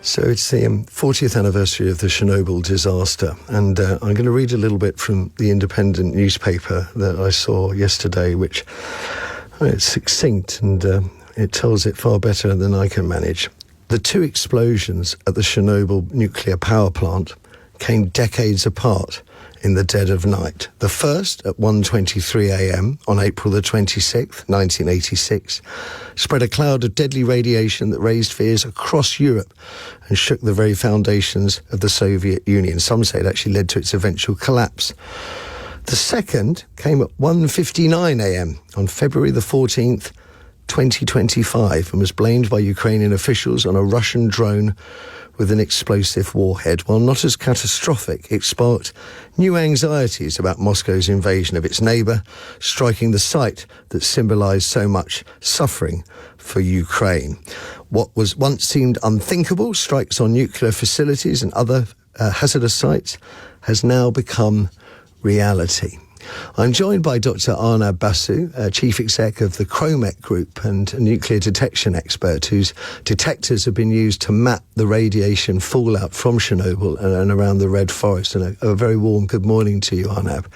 So it's the 40th anniversary of the Chernobyl disaster, and I'm going to read a little bit from the Independent newspaper that I saw yesterday, which it's succinct and it tells it far better than I can manage. The two explosions at the Chernobyl nuclear power plant came decades apart in the dead of night. The first at 1:23 a.m. on April the 26th, 1986, spread a cloud of deadly radiation that raised fears across Europe and shook the very foundations of the Soviet Union. Some say it actually led to its eventual collapse. The second came at 1:59 a.m. on February the 14th, 2025, and was blamed by Ukrainian officials on a Russian drone with an explosive warhead. While not as catastrophic, it sparked new anxieties about Moscow's invasion of its neighbour, striking the site that symbolised so much suffering for Ukraine. What was once seemed unthinkable, strikes on nuclear facilities and other hazardous sites, has now become reality. I'm joined by Dr. Arnab Basu, Chief Exec of the Kromek Group and a nuclear detection expert whose detectors have been used to map the radiation fallout from Chernobyl and around the Red Forest. And a very warm good morning to you, Arnab.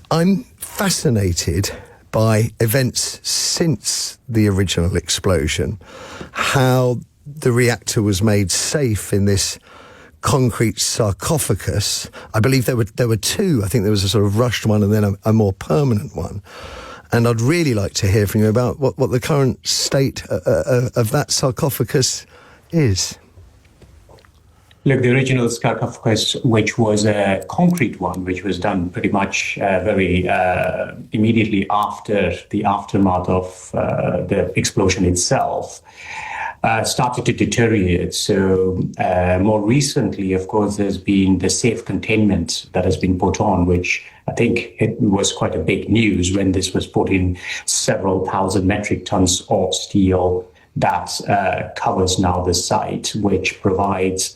I'm fascinated by events since the original explosion, how the reactor was made safe in this concrete sarcophagus. I believe there were two. I think there was a sort of rushed one and then a more permanent one. And I'd really like to hear from you about what the current state of that sarcophagus is. Look, the original sarcophagus, which was a concrete one, which was done pretty much very immediately after the aftermath of the explosion itself, started to deteriorate. So more recently, of course, there's been the safe containment that has been put on, which I think it was quite a big news when this was put in. Several thousand metric tons of steel that covers now the site, which provides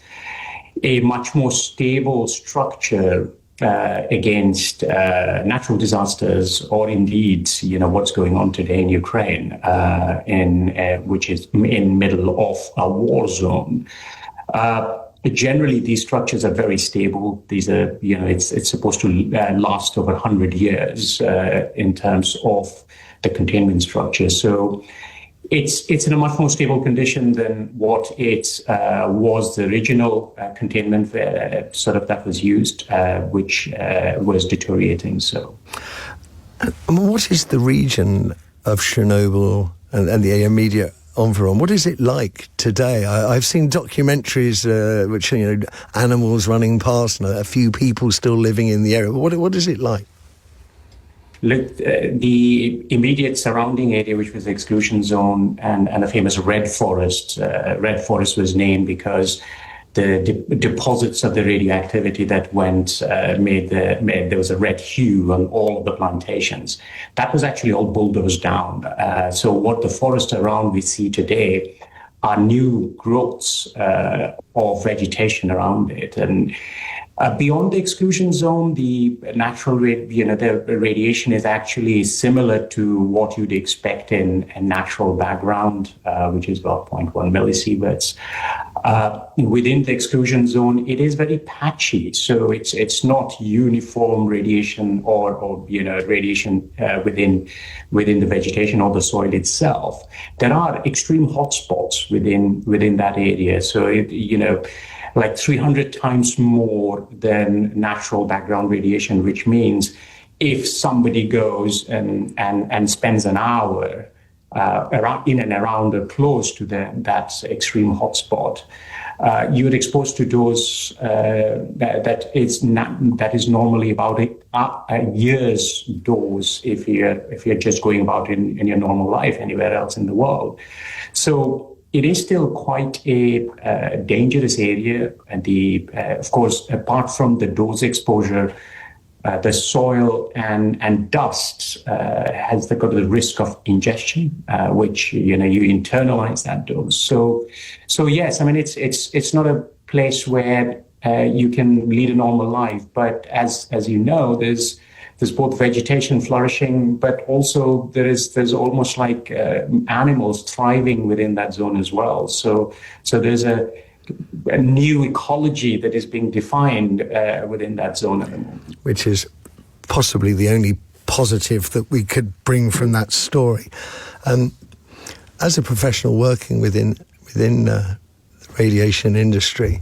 a much more stable structure against natural disasters, or indeed, what's going on today in Ukraine, which is in middle of a war zone. Generally, these structures are very stable. These are, it's supposed to last over 100 years in terms of the containment structure. So it's in a much more stable condition than what it was the original containment that was used, which was deteriorating. So, what is the region of Chernobyl and the immediate environment? What is it like today? I've seen documentaries which animals running past and a few people still living in the area. What is it like? Look, the immediate surrounding area, which was the exclusion zone and the famous Red Forest. Red Forest was named because the deposits of the radioactivity that made there was a red hue on all of the plantations. That was actually all bulldozed down. So what the forest around we see today are new growths of vegetation around it. And beyond the exclusion zone, the natural the radiation is actually similar to what you'd expect in a natural background, which is about 0.1 millisieverts. Within the exclusion zone, it is very patchy, so it's not uniform radiation or radiation within the vegetation or the soil itself. There are extreme hotspots within that area, so like 300 times more than natural background radiation, which means if somebody goes and spends an hour in and around or close to that extreme hotspot, you're exposed to dose that is normally about a year's dose if you're just going about in your normal life anywhere else in the world. So it is still quite a dangerous area, and of course, apart from the dose exposure, the soil and dust has got the risk of ingestion, which you internalize that dose. So yes, I mean it's not a place where you can lead a normal life, but as you know, there's there's both vegetation flourishing, but also there's almost like animals thriving within that zone as well. So there's a new ecology that is being defined within that zone at the moment. Which is possibly the only positive that we could bring from that story. As a professional working within the radiation industry,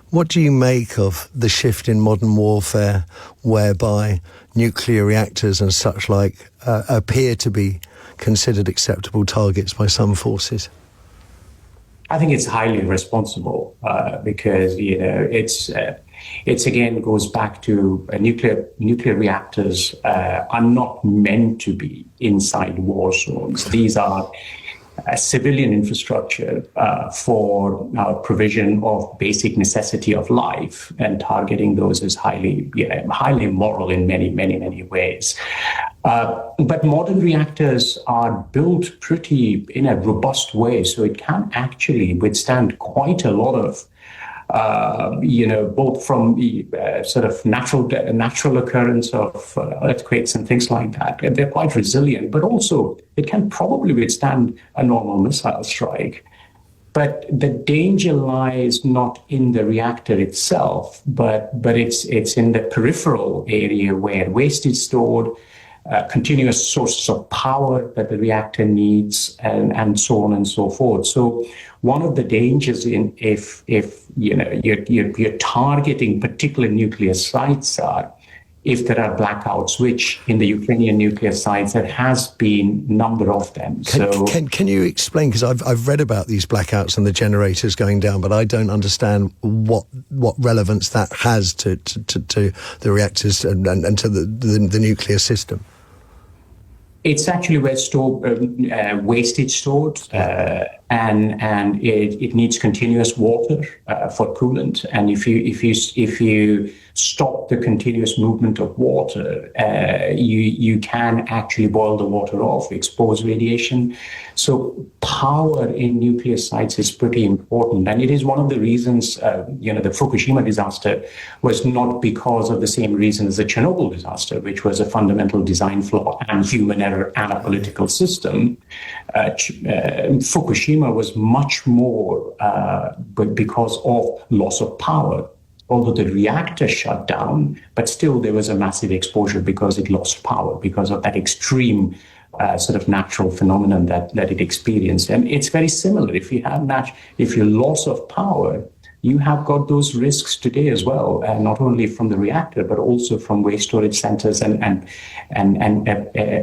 what do you make of the shift in modern warfare whereby nuclear reactors and such like appear to be considered acceptable targets by some forces? I think it's highly irresponsible because it's again goes back to nuclear reactors are not meant to be inside war zones. These are civilian infrastructure for provision of basic necessity of life, and targeting those is highly immoral in many ways. But modern reactors are built in a robust way, so it can actually withstand quite a lot of both from the sort of natural occurrence of earthquakes and things like that. And they're quite resilient, but also it can probably withstand a normal missile strike. But the danger lies not in the reactor itself, but it's in the peripheral area where waste is stored, continuous sources of power that the reactor needs, and so on and so forth. So one of the dangers if you're targeting particular nuclear sites are if there are blackouts, which in the Ukrainian nuclear sites there has been a number of them. Can you explain, because I've read about these blackouts and the generators going down, but I don't understand what relevance that has to the reactors and to the nuclear system. It's actually where waste is stored, and it needs continuous water for coolant. And if you stop the continuous movement of water, you can actually boil the water off, expose radiation. So power in nuclear sites is pretty important, and it is one of the reasons the Fukushima disaster was not because of the same reason as the Chernobyl disaster, which was a fundamental design flaw and human error and a political system. Fukushima was much more but because of loss of power. Although the reactor shut down, but still there was a massive exposure because it lost power, because of that extreme sort of natural phenomenon that it experienced. And it's very similar. If you loss of power, you have got those risks today as well, not only from the reactor, but also from waste storage centers and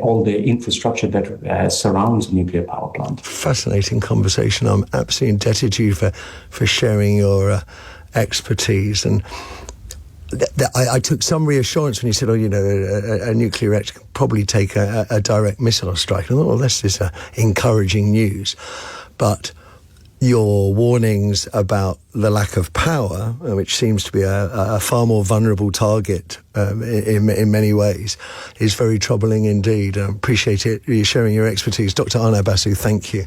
all the infrastructure that surrounds a nuclear power plant. Fascinating conversation. I'm absolutely indebted to you for sharing your expertise. And I took some reassurance when you said, a nuclear reactor can probably take a direct missile strike. And I thought, well, this is encouraging news. But your warnings about the lack of power, which seems to be a far more vulnerable target in many ways, is very troubling indeed. I appreciate it, you sharing your expertise. Dr. Arnab Basu, thank you.